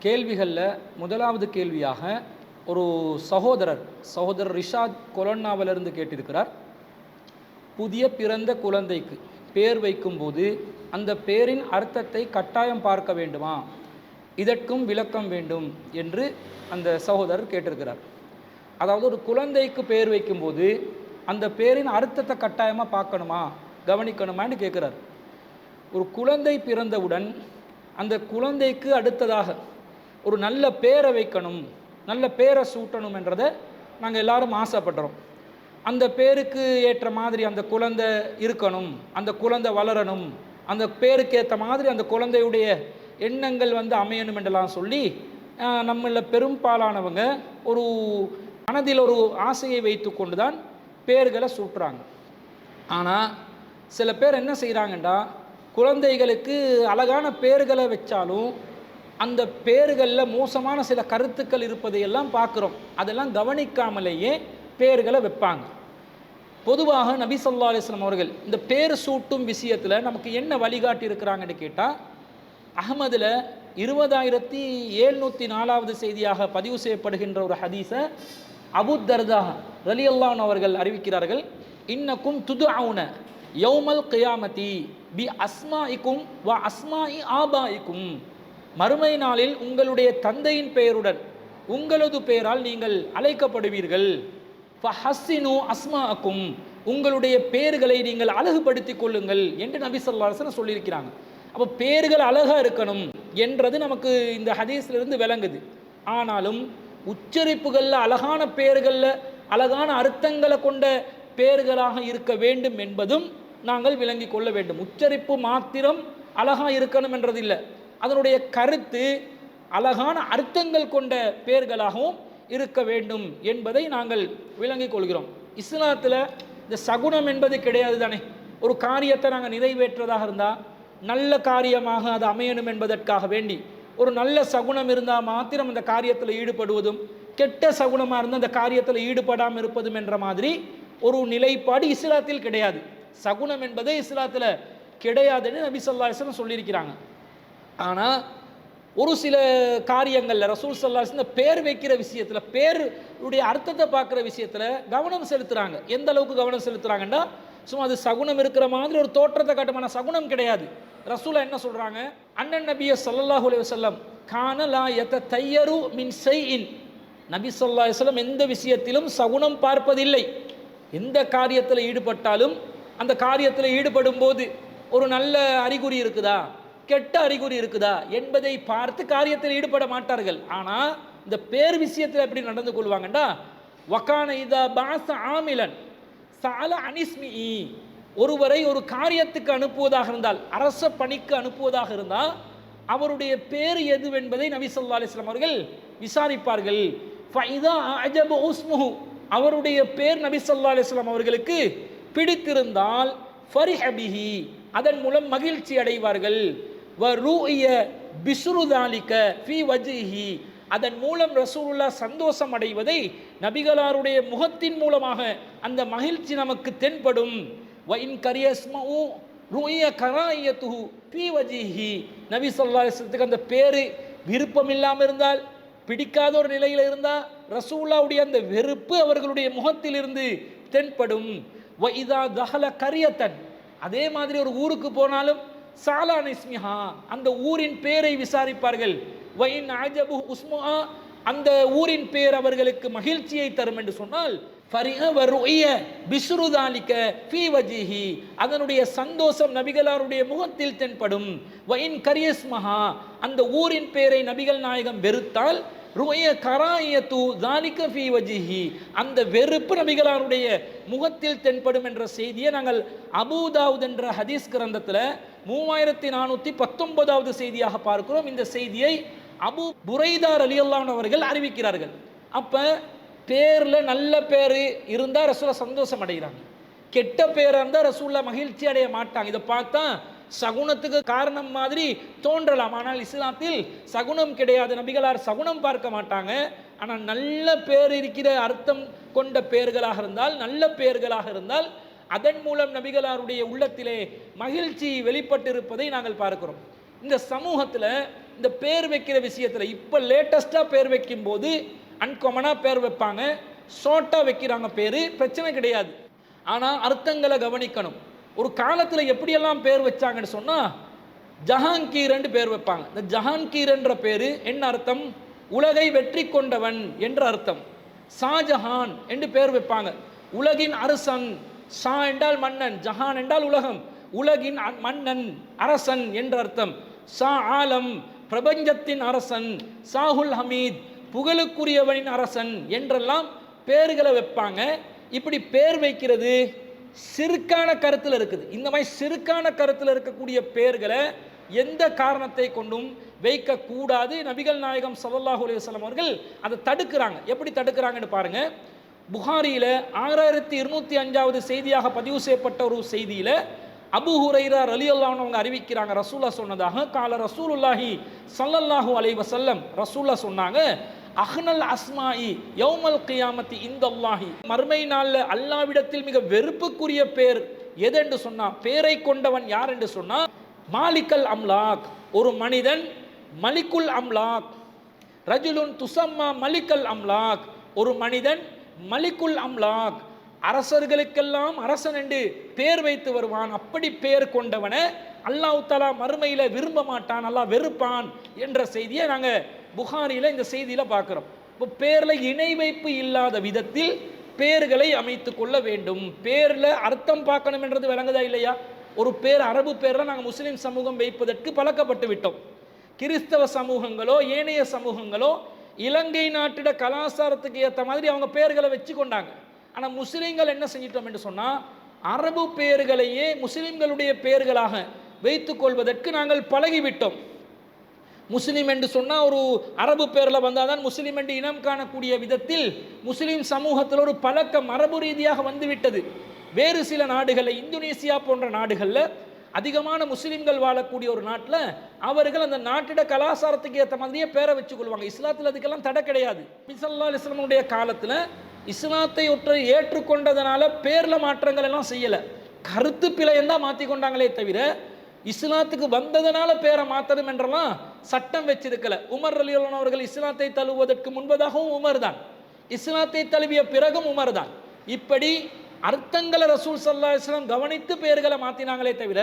கேள்விகளில் முதலாவது கேள்வியாக ஒரு சகோதரர் ரிஷாத் கொலன்னாவிலிருந்து கேட்டிருக்கிறார். புதிய பிறந்த குழந்தைக்கு பேர் வைக்கும்போது அந்த பேரின் அர்த்தத்தை கட்டாயம் பார்க்க வேண்டுமா, இதற்கும் விளக்கம் வேண்டும் என்று அந்த சகோதரர் கேட்டிருக்கிறார். அதாவது ஒரு குழந்தைக்கு பேர் வைக்கும்போது அந்த பேரின் அர்த்தத்தை கட்டாயமாக பார்க்கணுமா, கவனிக்கணுமான்னு கேட்குறார். ஒரு குழந்தை பிறந்தவுடன் அந்த குழந்தைக்கு அடுத்ததாக ஒரு நல்ல பேரை வைக்கணும், நல்ல பேரை சூட்டணும் என்றதை நாங்கள் எல்லாரும் ஆசைப்படுறோம். அந்த பேருக்கு ஏற்ற மாதிரி அந்த குழந்தை இருக்கணும், அந்த குழந்தை வளரணும், அந்த பேருக்கு ஏற்ற மாதிரி அந்த குழந்தையுடைய எண்ணங்கள் அமையணும் என்றெல்லாம் சொல்லி நம்மள பெரும்பாலானவங்க ஒரு மனதில் ஒரு ஆசையை வைத்து கொண்டு தான் பேர்களை சூட்டுறாங்க. ஆனால் சில பேர் என்ன செய்கிறாங்கண்டா, குழந்தைகளுக்கு அழகான பேர்களை வச்சாலும் அந்த பேர்களில் மோசமான சில கருத்துக்கள் இருப்பதையெல்லாம் பார்க்குறோம். அதெல்லாம் கவனிக்காமலேயே பேர்களை வைப்பாங்க. பொதுவாக நபி ஸல்லல்லாஹு அலைஹி வஸல்லம் அவர்கள் இந்த பேர் சூட்டும் விஷயத்தில் நமக்கு என்ன வழிகாட்டி இருக்கிறாங்கன்னு கேட்டால், அஹ்மதில் 20704 செய்தியாக பதிவு செய்யப்படுகின்ற ஒரு ஹதீஸை அபூ தர்தா ரலியல்லாஹு அன்ஹு அவர்கள் அறிவிக்கிறார்கள். இன்னக்கும் துதுஊன யௌமல் கியாமத்தி பி அஸ்மாஇக்கும் வ அஸ்மாஇ ஆபாஇக்கும். மறுமை நாளில் உங்களுடைய தந்தையின் பெயருடன் உங்களது பெயரால் நீங்கள் அழைக்கப்படுவீர்கள். ஃபஹஸ்ஸினு அஸ்மாஅக்கும், உங்களுடைய பெயர்களை நீங்கள் அழகுபடுத்திக் கொள்ளுங்கள் என்று நபி ஸல்லல்லாஹு அலைஹி வஸல்லம் சொல்லியிருக்கிறாங்க. அப்போ பேர்கள் அழகாக இருக்கணும் என்றது நமக்கு இந்த ஹதீஸிலிருந்து விளங்குது. ஆனாலும் உச்சரிப்புகளில் அழகான பெயர்களில் அழகான அர்த்தங்களை கொண்ட பெயர்களாக இருக்க வேண்டும் என்பதும் நாங்கள் விளங்கி கொள்ள வேண்டும். உச்சரிப்பு மாத்திரம் அழகாக இருக்கணும் என்றதில்லை, அதனுடைய கருத்து அழகான அர்த்தங்கள் கொண்ட பெயர்களாகவும் இருக்க வேண்டும் என்பதை நாங்கள் விளங்கிக் கொள்கிறோம். இஸ்லாத்தில் இந்த சகுனம் என்பது கிடையாது தானே. ஒரு காரியத்தை நாங்கள் நிறைவேற்றுவதாக இருந்தால் நல்ல காரியமாக அது அமையணும் என்பதற்காக வேண்டி ஒரு நல்ல சகுனம் இருந்தால் மாத்திரம் அந்த காரியத்தில் ஈடுபடுவதும், கெட்ட சகுனமாக இருந்தால் அந்த காரியத்தில் ஈடுபடாமல் இருப்பதும் என்ற மாதிரி ஒரு நிலைப்பாடு இஸ்லாத்தில் கிடையாது. சகுனம் என்பதே இஸ்லாத்தில் கிடையாதுன்னு நபி ஸல்லல்லாஹு அலைஹி வஸல்லம் சொல்லியிருக்கிறாங்க. ஆனால் ஒரு சில காரியங்களில் ரசூல் ஸல்லல்லாஹு அலைஹி வஸல்லம் இந்த பேர் வைக்கிற விஷயத்தில், பேருடைய அர்த்தத்தை பார்க்குற விஷயத்தில் கவனம் செலுத்துகிறாங்க. எந்த அளவுக்கு கவனம் செலுத்துகிறாங்கன்னா, சும்மா அது சகுனம் இருக்கிற மாதிரி ஒரு தோற்றத்தை காட்டுமான சகுனம் கிடையாது. ரசூலா என்ன சொல்கிறாங்க, அண்ணன் நபிய ஸல்லல்லாஹு அலைஹி வஸல்லம் கான லா யததையரு மின் ஷைஇன். நபி ஸல்லல்லாஹு அலைஹி வஸல்லம் எந்த விஷயத்திலும் சகுனம் பார்ப்பதில்லை. எந்த காரியத்தில் ஈடுபட்டாலும் அந்த காரியத்தில் ஈடுபடும் போது ஒரு நல்ல அறிகுறி இருக்குதா, கெட்ட அறிகுறி இருக்குதா என்பதை பார்த்து காரியத்தில் ஈடுபட மாட்டார்கள். ஆனால் இந்த பேர் விஷயத்தில் எப்படி நடந்து கொள்வாங்கண்டா, வகான இதா பாஸ ஆமிலன் சால அனிஸ்மிஇ. ஒருவரை ஒரு காரியத்துக்கு அனுப்புவதாக இருந்தால், அரச பணிக்கு அனுப்புவதாக இருந்தால் அவருடைய பேர் எதுவென்பதை நபி ஸல்லல்லாஹு அலைஹி வஸல்லம் அவர்கள் விசாரிப்பார்கள். ஃபஇதா அஜப உஸ்முஹு, அவருடைய பேர் நபி ஸல்லல்லாஹு அலைஹி வஸல்லம் அவர்களுக்கு பிடித்திருந்தால் ஃபரிஹ பிஹி, அதன் மூலம் மகிழ்ச்சி அடைவார்கள். வ ரூஇய பிஸ்ரு தாலிக ஃபீ வஜ்ஹி, அதன் மூலம் ரசூலுல்லாஹ் சந்தோஷம் அடைவதை நபிகளாருடைய முகத்தின் மூலமாக அந்த மகிழ்ச்சி நமக்கு தென்படும். வ இன் கரியஸ்மு ரூஇய கராயத்துஹு ஃபீ வஜ்ஹி, நபி ஸல்லல்லாஹு அலைஹி வஸல்லம் அந்த பேர் விருப்பம் இல்லாமல் இருந்தால், பிடிக்காத ஒரு நிலையில் இருந்தால் ரசூலுல்லாஹ்வுடைய அந்த வெறுப்பு அவர்களுடைய முகத்திலிருந்து தென்படும். வ இதா தஹல கரியத்தன், அதே மாதிரி ஒரு ஊருக்கு போனாலும் சாலான் இஸ்மிஹா, அந்த ஊரின் பேரை விசாரிப்பார்கள். வ இன் அஜபு உஸ்முஹா, அந்த ஊரின் பேர் அவர்களுக்கு மகிழ்ச்சியை தரும் என்று சொன்னால் ஃபரிஹ வ ருஇய பிஸ்ரு தாலிக ஃபீ வஜ்ஹி, அதனுடைய சந்தோஷம் நபிகளாருடைய முகத்தில் தென்படும். வ இன் கரியஸ்மஹா, அந்த ஊரின் பேரை நபிகள் நாயகம் வெறுத்தால் ருஇய கராயத்து தாலிக ஃபீ வஜ்ஹி, அந்த வெறுப்பு நபிகளாருடைய முகத்தில் தென்படும் என்ற செய்தியை நாங்கள் அபூ தாவூத் என்ற ஹதீஸ் கிரந்தத்தில் 3419வது செய்தியாக பார்க்கிறோம். இந்த செய்தியை அபூ புரைதா ரலியல்லாஹு அன்ஹு அவர்கள் அறிவிக்கிறார்கள். அப்போ பேரில் நல்ல பேர் இருந்தால் ரசூலா சந்தோஷம் அடைகிறாங்க, கெட்ட பேராக இருந்தால் ரசூலா மகிழ்ச்சி அடைய மாட்டாங்க. இதை பார்த்தா சகுனத்துக்கு காரணம் மாதிரி தோன்றலாம், ஆனால் இஸ்லாத்தில் சகுனம் கிடையாது. நபிகளார் சகுனம் பார்க்க மாட்டாங்க. ஆனால் நல்ல பேர் இருக்கிற அர்த்தம் கொண்ட பெயர்களாக இருந்தால், நல்ல பெயர்களாக இருந்தால் அதன் மூலம் நபிகளாருடைய உள்ளத்திலே மகிழ்ச்சி வெளிப்பட்டிருப்பதை நாங்கள் பார்க்கிறோம். இந்த சமூகத்தில் இந்த பேர் வைக்கிற விஷயத்தில் இப்போ லேட்டஸ்டாக பேர் வைக்கும்போது அன்காமனாக பேர் வைப்பாங்க, ஷார்ட்டாக வைக்கிறாங்க பேர், பிரச்சனை கிடையாது. ஆனால் அர்த்தங்களை கவனிக்கணும். ஒரு காலத்தில் எப்படியெல்லாம் பேர் வச்சாங்கன்னு சொன்னால், ஜஹாங்கீர் என்று பேர் வைப்பாங்க. இந்த ஜஹாங்கீர் என்ற பேர் என்ன அர்த்தம்? உலகை வெற்றி கொண்டவன் என்ற அர்த்தம். ஷாஜஹான் என்று பேர் வைப்பாங்க, உலகின் அரசன். ஷா என்றால் மன்னன், ஜஹான் என்றால் உலகம், உலகின் மன்னன் அரசன் என்ற அர்த்தம். ஷா ஆலம் பிரபஞ்சத்தின் அரசன், ஷாஹுல் ஹமீத் புகழுக்குரியவனின் அரசன் என்றெல்லாம் பேர்களை வைப்பாங்க. இப்படி பேர் வைக்கிறது சிறுக்கான கருத்தில் இருக்குது. இந்த மாதிரி சிறுக்கான கருத்தில் இருக்கக்கூடிய பேர்களை எந்த காரணத்தை கொண்டும் வைக்கக்கூடாது. நபிகள் நாயகம் ஸல்லல்லாஹு அலைஹி வஸல்லம் அவர்கள் அதை தடுக்கிறாங்க. எப்படி தடுக்கிறாங்கன்னு பாருங்க. புகாரியில் 6205வது செய்தியாக பதிவு செய்யப்பட்ட ஒரு செய்தியில் அபூ ஹுரைரா ரலியல்லாஹு அன்ஹு அவங்க அறிவிக்கிறாங்க, ரசூலுல்லாஹ் சொன்னதாக, கால ரசூலுல்லாஹி ஸல்லல்லாஹு அலைஹி வஸல்லம், ரசூலுல்லாஹ் சொன்னாங்க, அஹ்னல் அஸ்மாஇ யௌமல் கியாமத்தி இந்தல்லாஹி, மறுமை நாளில் அல்லாஹ்விடத்தில் மிக வெறுப்புக்குரிய பேர் எது என்று சொன்னா, பேரை கொண்டவன் யார் என்று சொன்னா, மாலிக்கல் அம்லாக், ஒரு மனிதன் மலிக்குல் அம்லாக், ரஜுலுன் துசம்மா மலிக்கல் அம்லாக், ஒரு மனிதன் மலிக்குல் அம்லாக், அரசர்களுக்கெல்லாம் அரசன் என்று பேர் வைத்து வருவான். அப்படி பேர் கொண்டவனை அல்லாஹ் தஆலா மறுமையில் விரும்ப மாட்டான், அல்லாஹ் வெறுப்பான் என்ற செய்தியை நாங்கள் புகாரியில் இந்த செய்தியில் பார்க்குறோம். இப்போ பேரில் இணை வைப்பு இல்லாத விதத்தில் பேர்களை அமைத்து கொள்ள வேண்டும். பேரில் அர்த்தம் பார்க்கணும் என்றது விளங்குதா இல்லையா? ஒரு பேர் அரபு பேரில் நாங்கள் முஸ்லீம் சமூகம் வைப்பதற்கு பழக்கப்பட்டு விட்டோம். கிறிஸ்தவ சமூகங்களோ ஏனைய சமூகங்களோ இலங்கை நாட்டிட கலாச்சாரத்துக்கு ஏற்ற மாதிரி அவங்க பேர்களை வச்சு கொண்டாங்க. ஆனால் முஸ்லீம்கள் என்ன செஞ்சிட்டோம் என்று சொன்னால், அரபு பேர்களையே முஸ்லீம்களுடைய பேர்களாக வைத்துக் கொள்வதற்கு நாங்கள் பழகிவிட்டோம். முஸ்லீம் என்று சொன்னால் ஒரு அரபு பேரில் வந்தால் தான் முஸ்லீம் என்று இனம் காணக்கூடிய விதத்தில் முஸ்லீம் சமூகத்தில் ஒரு பழக்கம் மரபு ரீதியாக வந்துவிட்டது. வேறு சில நாடுகளில், இந்தோனேசியா போன்ற நாடுகளில் அதிகமான முஸ்லீம்கள் வாழக்கூடிய ஒரு நாட்டில் அவர்கள் அந்த நாட்டிட கலாச்சாரத்துக்கு ஏற்ற மாதிரியே பேரை வச்சுக் கொள்வாங்க. இஸ்லாத்தில் அதுக்கெல்லாம் தடை கிடையாது. நபி ஸல்லல்லாஹு அலைஹி வஸல்லம் காலத்தில் இஸ்லாத்தை ஒற்றை ஏற்றுக்கொண்டதனால பேரில் மாற்றங்கள் எல்லாம் செய்யலை, கருத்து பிழையந்தான் மாற்றி கொண்டாங்களே தவிர இஸ்லாத்துக்கு வந்ததனால பேரை மாற்றணும் என்றெல்லாம் சட்டம் வச்சிருக்கல. உமர் ரலியல்லாஹு அன்ஹு அவர்கள் இஸ்லாத்தை தழுவுவதற்கு முன்பதாகவும் உமர் தான், இஸ்லாத்தை தழுவிய பிறகும் உமர் தான். இப்படி அர்த்தங்களை ரசூல் ஸல்லல்லாஹு அலைஹி வஸல்லம் கவனித்து பெயர்களை மாற்றினாங்களே தவிர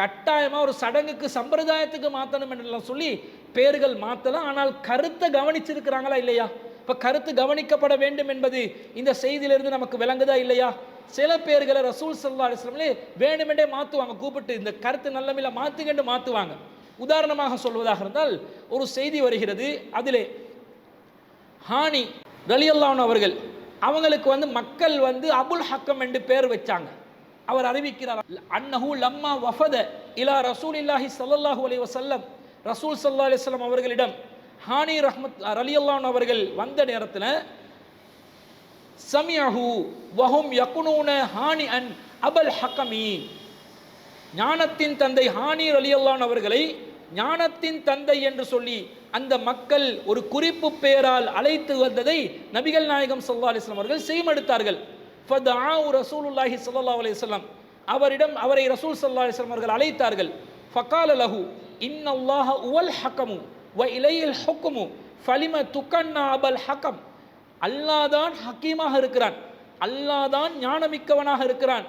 கட்டாயமாக ஒரு சடங்குக்கு சம்பிரதாயத்துக்கு மாற்றணும் என்றெல்லாம் சொல்லி பெயர்கள் மாற்றலாம். ஆனால் கருத்தை கவனிச்சிருக்கிறாங்களா இல்லையா? இப்போ கருத்து கவனிக்கப்பட வேண்டும் என்பது இந்த செய்தியிலிருந்து நமக்கு விளங்குதா இல்லையா? சில பேர்களை ரசூல் ஸல்லல்லாஹு அலைஹி வஸல்லம் வேண்டுமென்றே மாற்றுவாங்க, கூப்பிட்டு இந்த கருத்து நல்லமில்ல மாற்றுகண்டு மாற்றுவாங்க. உதாரணமாக சொல்வதாக இருந்தால் ஒரு செய்தி வருகிறது, அதிலே ஹானி ரலியல்லாஹு அன்ஹு அவர்கள் அவங்களுக்கு மக்கள் அபுல் ஹக்கம் என்று பேர் வச்சாங்க. அவர் அறிவிக்கிறார், அன்னஹு லம்மா வஃபத இலா ரசூலில்லாஹி ஸல்லல்லாஹு அலைஹி வஸல்லம், ரசூல் ஸல்லல்லாஹு அலைஹி வஸல்லம் அவர்களிடம் ஹானி ரலியல்லாஹு அன்ஹு அவர்கள் வந்த நேரத்தில் சமியஹு வஹும் யகுனூன ஹானி அன் அபுல் ஹக்கமி, ஞானத்தின் தந்தை ஹானி ரலியல்லாஹு அன்ஹு அவர்களை ஞானத்தின் தந்தை என்று சொல்லி அந்த மக்கள் ஒரு குறிப்பு பெயரால் அழைத்து வந்ததை நபிகள் நாயகம் ஸல்லல்லாஹு அலைஹி வஸல்லம் அவர்கள் செய்மடுத்தார்கள். ஃபதஆ ரசூலுல்லாஹி ஸல்லல்லாஹு அலைஹி வஸல்லம், அவரை ரசூல் ஸல்லல்லாஹு அலைஹி வஸல்லம் அவர்கள் அழைத்தார்கள். ஃபகால லஹு இன்னல்லாஹ உவல் ஹக்கமு வ இலையில் ஹுக்மு ஃபலிம துகன்னா அபல் ஹக்கம், அல்லாஹ் தான் ஹக்கீமாக இருக்கிறான், அல்லாஹ் தான் ஞானமிக்கவனாக இருக்கிறான்,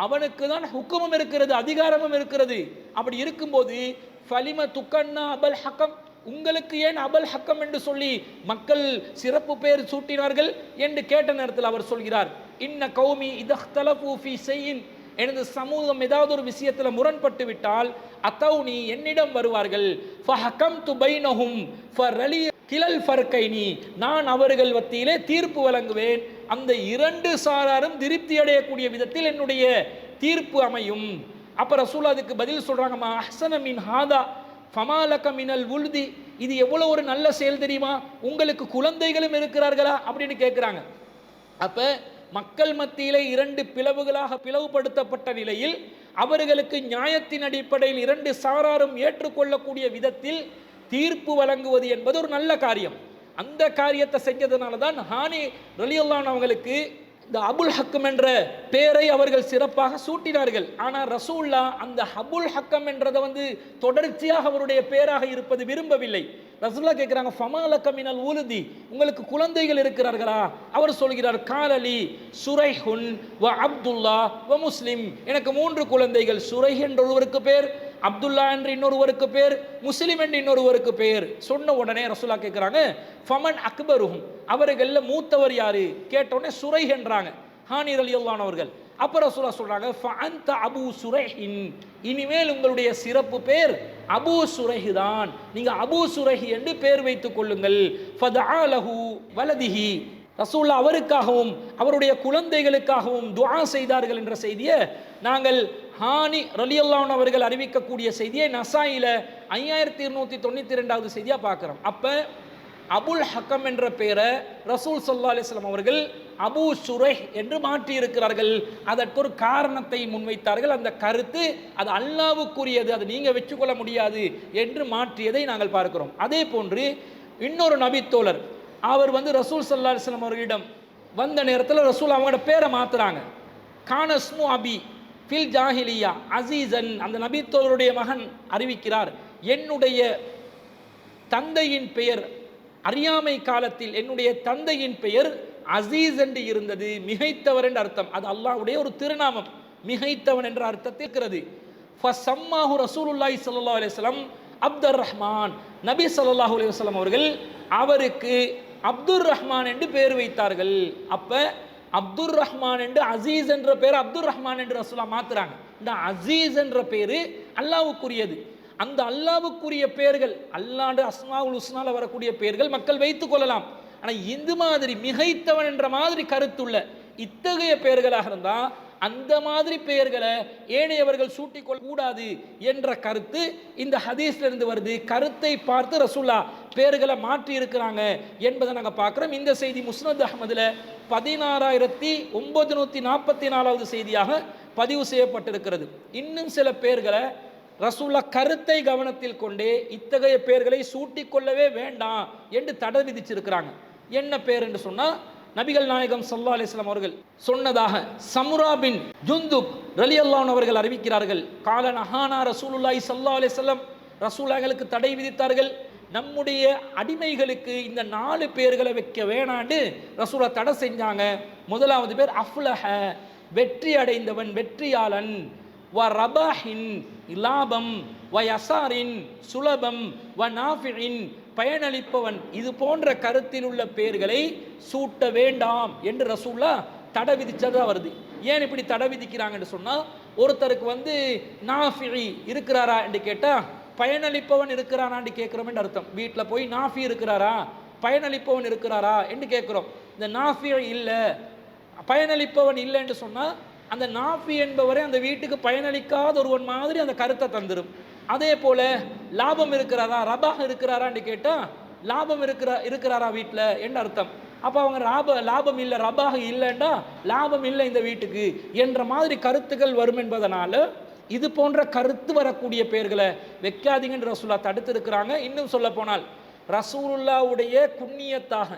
அவனுக்கு தான் ஹுக்குமும் இருக்கிறது, அதிகாரமும் இருக்கிறது. அப்படி இருக்கும்போது ஃபலிம துகன்னா அபல் ஹக்கம், உங்களுக்கு ஏன் அபல் ஹக்கம் என்று சொல்லி மக்கள் சிறப்பு பெயர் சூட்டினார்கள் என்று கேட்ட நேரத்தில் அவர் சொல்கிறார், இன்ன கௌமி இதஹ்தலஃபு ஃபீ ஷைஇன், எனது சமூகம் ஏதாவது ஒரு விஷயத்தில் முரண்பட்டு விட்டால் அத்தௌனி என்னிடம் வருவார்கள், ஃபஹகம்து பைனஹும் ஃபரலி கிலல் ஃபர்கைனி, நான் அவர்கள் மத்தியிலே தீர்ப்பு வழங்குவேன், அந்த இரண்டு சாராரும் திருப்தி அடையக்கூடிய விதத்தில் என்னுடைய தீர்ப்பு அமையும். அப்போ ரசூல் அதுக்கு பதில் சொல்கிறாங்க, மா அஹ்ஸன மின் ஹாதா ஃபமாலக மினல் உல்தி, இது எவ்வளோ ஒரு நல்ல செயல் தெரியுமா, உங்களுக்கு குழந்தைகளும் இருக்கிறார்களா அப்படின்னு கேட்குறாங்க. அப்போ மக்கள் மத்தியிலே இரண்டு பிளவுகளாக பிளவுபடுத்தப்பட்ட நிலையில் அவர்களுக்கு நியாயத்தின் அடிப்படையில் இரண்டு சாராரும் ஏற்றுக்கொள்ளக்கூடிய விதத்தில் தீர்ப்பு வழங்குவது என்பது ஒரு நல்ல காரியம். அந்த காரியத்தை செஞ்சதுனால தான் ஹானி ரலியல்லாஹு அன்ஹு அவங்களுக்கு இந்த அபுல் ஹக்கம் என்ற பெயரை அவர்கள் சிறப்பாக சூட்டினார்கள். ஆனால் ரசூல்லா அந்த அபுல் ஹக்கம் என்றதை தொடர்ச்சியாக அவருடைய பெயராக இருப்பது விரும்பவில்லை. ரசூல்லா கேட்கிறாங்க, ஃபமாலக மினல் உலுதி, உங்களுக்கு குழந்தைகள் இருக்கிறார்களா? அவர் சொல்கிறார், காலலி சுரைஹுன் வ அப்துல்லா வ முஸ்லிம், எனக்கு 3 குழந்தைகள். சுரைஹ் என்ற ஒருவருக்கு பேர், அப்துல்லா என்று இன்னொருவருக்கு பேர், முஸ்லிம் என்று இன்னொருவருக்கு பேர். சொன்ன உடனே ரசூல்லா கேட்கிறாங்க, ஃபமன் அக்பருஹும், அவர்கள்ல மூத்தவர் யாரு? கேட்டோடனே சுரைஹ் என்றாங்க ஹானி ரலியல்லாஹு அவர்கள். அப்ப ரசூலா சொல்றாங்க, ஃபஅன்த அபூ சுரைஹின், இனிமேல் உங்களுடைய சிறப்பு பேர் அபூ சுரைஹ் தான், நீங்க அபூ சுரைஹ் என்று பேர் வைத்துக் கொள்ளுங்கள். ஃபதஆ லஹு வலதிஹி, ரசூல்லா அவருக்காகவும் அவருடைய குழந்தைகளுக்காகவும் துஆ செய்தார்கள் என்ற செய்தியை நாங்கள் ஹானி ரலியல்லாஹு அவர்கள் அறிவிக்கக்கூடிய செய்தியை நசாயில 5292வது செய்தியா பார்க்கிறோம். அப்ப அபுல் ஹக்கம் என்ற பெயரை ரசூல் ஸல்லல்லாஹு அலைஹி வஸல்லம் அவர்கள் அபூ சுரைஹ் என்று மாற்றி இருக்கிறார்கள். அதற்கு ஒரு காரணத்தை முன்வைத்தார்கள். அந்த கருத்து அது அல்லாஹ்வுக்குரியது, அது நீங்க வச்சுக்கொள்ள முடியாது என்று மாற்றியதை நாங்கள் பார்க்கிறோம். அதே போன்று இன்னொரு நபி தோழர் அவர் ரசூல் ஸல்லல்லாஹு அலைஹி வஸல்லம் அவர்களிடம் வந்த நேரத்தில் ரசூல் அவங்களோட பேரை மாத்துறாங்க. கானஸ்மு அபி ஃபில் ஜாஹிலியா அசீசன், அந்த நபி தோழருடைய மகன் அறிவிக்கிறார், என்னுடைய தந்தையின் பெயர் அறியாமை காலத்தில் என்னுடைய தந்தையின் பெயர் அசீஸ் என்று இருந்தது, மிகைத்தவர் என்ற அர்த்தம். அது அல்லாஹ்வுடைய ஒரு திருநாமம், மிகைத்தவன் என்ற அர்த்தத்தில் இருக்கிறது. ஃபஸம்மாஹு ரசூலுல்லாஹி ஸல்லல்லாஹு அலைஹி வஸல்லம் அப்துர் ரஹ்மான், நபி ஸல்லல்லாஹு அலைஹி வஸல்லம் அவர்கள் அவருக்கு அப்துர் ரஹ்மான் என்று பெயர் வைத்தார்கள். அப்ப அப்துர் ரஹ்மான் என்று அசீஸ் என்ற பெயர் அப்துர் ரஹ்மான் என்று ரசூலா மாத்துறாங்க. இந்த அசீஸ் என்ற பெயரு அல்லாஹ்வுக்குரியது. அந்த அல்லாஹ்வுக்குரிய பெயர்கள், அல்லாஹ்வுடைய அஸ்மாஉல் ஹுஸ்னால வரக்கூடிய பெயர்கள் மக்கள் வைத்துக் கொள்ளலாம். ஆனால் இந்த மாதிரி மிகைத்தவன் என்ற மாதிரி கருத்துள்ள இத்தகைய பெயர்களாக இருந்தால் அந்த மாதிரி பெயர்களை ஏனையவர்கள் சூட்டிக்கொள்ள கூடாது என்ற கருத்து இந்த ஹதீஸ்ல இருந்து வருது. கருத்தை பார்த்து ரசூல்லா பெயர்களை மாற்றி இருக்கிறாங்க என்பதை நாங்கள் பார்க்குறோம். இந்த செய்தி முஸ்னத் அஹ்மதுல 16944வது செய்தியாக பதிவு செய்யப்பட்டிருக்கிறது. இன்னும் சில பெயர்களை ரசூல்லா கருத்தை கவனத்தில் கொண்டே இத்தகைய பெயர்களை சூட்டிக்கொள்ளவே வேண்டாம் என்று தடை விதிச்சிருக்கிறாங்க. என்ன பெயர் என்று சொன்னா, நபிகள் நாயகம் ஸல்லல்லாஹு அலைஹி வஸல்லம் அவர்கள் சொன்னதாக சமுரா பின் ஜுந்துப் ரலியல்லாஹு அவர்கள் அறிவிக்கிறார்கள், கால நஹானா ரசூலுல்லாஹி ஸல்லல்லாஹு அலைஹி வஸல்லம், ரசூலாக்களுக்கு தடை விதித்தார்கள், நம்முடைய அடிமைகளுக்கு இந்த 4 பெயர்களை வைக்க வேணாண்டு ரசூலா தடை செஞ்சாங்க. முதலாவது பேர் அஃப்லஹ, வெற்றி அடைந்தவன், வெற்றியாளன், வ ரபாஹின், லாபம், வ யசாரின், சுலபம், வ நாஃபிஇன், பயனளிப்பவன். இது போன்ற கருத்தில் உள்ள பெயர்களை சூட்ட வேண்டாம் என்று ரசூல்லா தடை விதிச்சதா வருது. ஏன் இப்படி தடை விதிக்கிறாங்கன்னு சொன்னா, ஒருத்தருக்கு நாஃபி இருக்கிறாரா என்று கேட்டா பயனளிப்பவன் இருக்கிறாரான்னு கேட்கிறோம் என்று அர்த்தம். வீட்டில் போய் நாஃபி இருக்கிறாரா, பயனளிப்பவன் இருக்கிறாரா என்று கேட்கிறோம். இந்த நாஃபி இல்லை, பயனளிப்பவன் இல்லை என்று சொன்னா அந்த நாஃபி என்பவரை அந்த வீட்டுக்கு பயனளிக்காத ஒருவன் மாதிரி அந்த கருத்தை தந்துடும். அதே போல லாபம் இருக்கிறாரா, ரபாக இருக்கிறாரான்னு கேட்டால் லாபம் இருக்கிறாரா வீட்டில் என்று அர்த்தம். அப்போ அவங்க லாபம் இல்லை, ரபாக இல்லைண்டா லாபம் இல்லை இந்த வீட்டுக்கு என்ற மாதிரி கருத்துக்கள் வரும் என்பதனால இது போன்ற கருத்து வரக்கூடிய பெயர்களை வைக்காதீங்கன்னு ரசூல்லா தடுத்து இருக்கிறாங்க. இன்னும் சொல்ல போனால் ரசூலுல்லாவுடைய குன்னியத்தாக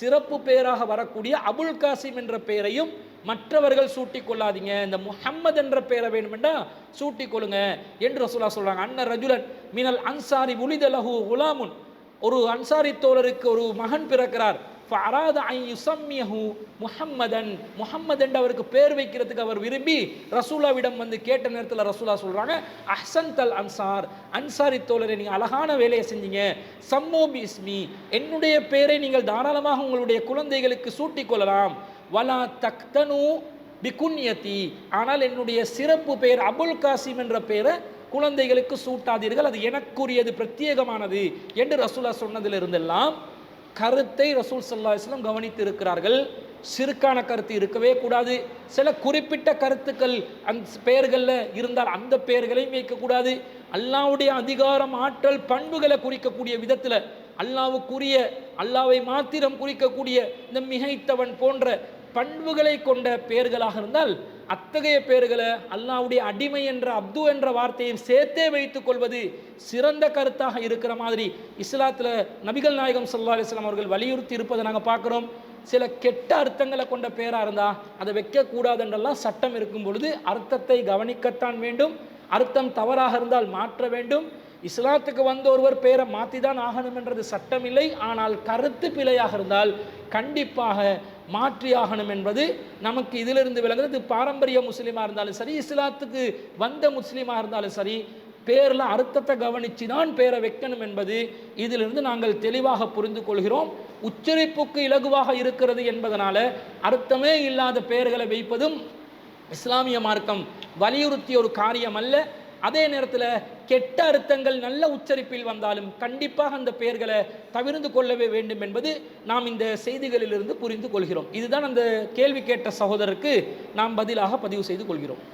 சிறப்பு பெயராக வரக்கூடிய அபுல் காசிம் என்ற பெயரையும் மற்றவர்கள் சூட்டிக் கொள்ளாதீங்க, இந்த முஹம்மது என்ற பெயரை வேணுமெண்டா சூட்டிக் கொள்ளுங்க என்று ரசூலா சொல்றாங்க. அன்ன ரஜுலன் மினல் அன்சாரி உலித லஹு குலாமுன், ஒரு அன்சாரி தோழருக்கு ஒரு மகன் பிறக்கிறார். ஃபஅராத அன் யுஸம்மியஹு முஹம்மதன், முஹம்மது என்று அவருக்கு பேர் வைக்கிறதுக்கு அவர் விரும்பி ரசூலாவிடம் கேட்ட நேரத்தில் ரசூலா சொல்றாங்க, அஹ்சன்தல் அன்சார், அன்சாரி தோழரை நீங்கள் அழகான வேலையை செஞ்சீங்க, சம்மோ பி இஸ்மி, என்னுடைய பெயரை நீங்கள் தாராளமாக உங்களுடைய குழந்தைகளுக்கு சூட்டிக் கொள்ளலாம், வலா தக்தனு பிகுன்யதி, ஆனால் என்னுடைய சிறப்பு பெயர் அபுல் காசிம் என்ற பெயரை குழந்தைகளுக்கு சூட்டாதீர்கள், அது எனக்குரியது, பிரத்யேகமானது என்று ரசூலா சொன்னதிலிருந்தெல்லாம் கருத்தை ரசூல் ஸல்லல்லாஹு அலைஹி வஸல்லம் கவனித்து இருக்கிறார்கள். சிறுக்கான கருத்து இருக்கவே கூடாது. சில குறிப்பிட்ட கருத்துக்கள் அந்த பெயர்களில் இருந்தால் அந்த பெயர்களையும் வைக்கக்கூடாது. அல்லாஹ்வுடைய அதிகாரம், ஆற்றல், பண்புகளை குறிக்கக்கூடிய விதத்தில் அல்லாஹ்வுக்குரிய, அல்லாஹ்வை மாத்திரம் குறிக்கக்கூடிய இந்த மிகைத்தவன் போன்ற பண்புகளை கொண்ட பெயர்களாக இருந்தால் அத்தகைய பெயர்களை அல்லாஹ்வுடைய அடிமை என்ற அப்து என்ற வார்த்தையை சேர்த்தே வைத்துக் கொள்வது சிறந்த கருத்தாக இருக்கிற மாதிரி இஸ்லாத்தில் நபிகள் நாயகம் ஸல்லல்லாஹு அலைஹி வஸல்லம் அவர்கள் வலியுறுத்தி இருப்பதை நாங்கள் பார்க்குறோம். சில கெட்ட அர்த்தங்களை கொண்ட பேராக இருந்தால் அதை வைக்கக்கூடாதுன்றெல்லாம் சட்டம் இருக்கும் பொழுது அர்த்தத்தை கவனிக்கத்தான் வேண்டும். அர்த்தம் தவறாக இருந்தால் மாற்ற வேண்டும். இஸ்லாத்துக்கு வந்த ஒருவர் பேரை மாற்றி தான் ஆகணும் என்றது சட்டம் இல்லை. ஆனால் கருத்து பிழையாக இருந்தால் கண்டிப்பாக மாற்றி ஆகணும் என்பது நமக்கு இதிலிருந்து விளங்குறது. பாரம்பரிய முஸ்லீமாக இருந்தாலும் சரி, இஸ்லாத்துக்கு வந்த முஸ்லீமாக இருந்தாலும் சரி, பேரில் அர்த்தத்தை கவனித்து தான் பேரை வைக்கணும் என்பது இதிலிருந்து நாங்கள் தெளிவாக புரிந்து கொள்கிறோம். உச்சரிப்புக்கு இலகுவாக இருக்கிறது என்பதனால அர்த்தமே இல்லாத பெயர்களை வைப்பதும் இஸ்லாமிய மார்க்கம் வலியுறுத்திய ஒரு காரியம் அல்ல. அதே நேரத்தில் கெட்ட அர்த்தங்கள் நல்ல உச்சரிப்பில் வந்தாலும் கண்டிப்பாக அந்த பெயர்களை தவிர்த்து கொள்ளவே வேண்டும் என்பது நாம் இந்த செய்திகளிலிருந்து புரிந்து கொள்கிறோம். இதுதான் அந்த கேள்வி கேட்ட சகோதரருக்கு நாம் பதிலாக பதிவு செய்து கொள்கிறோம்.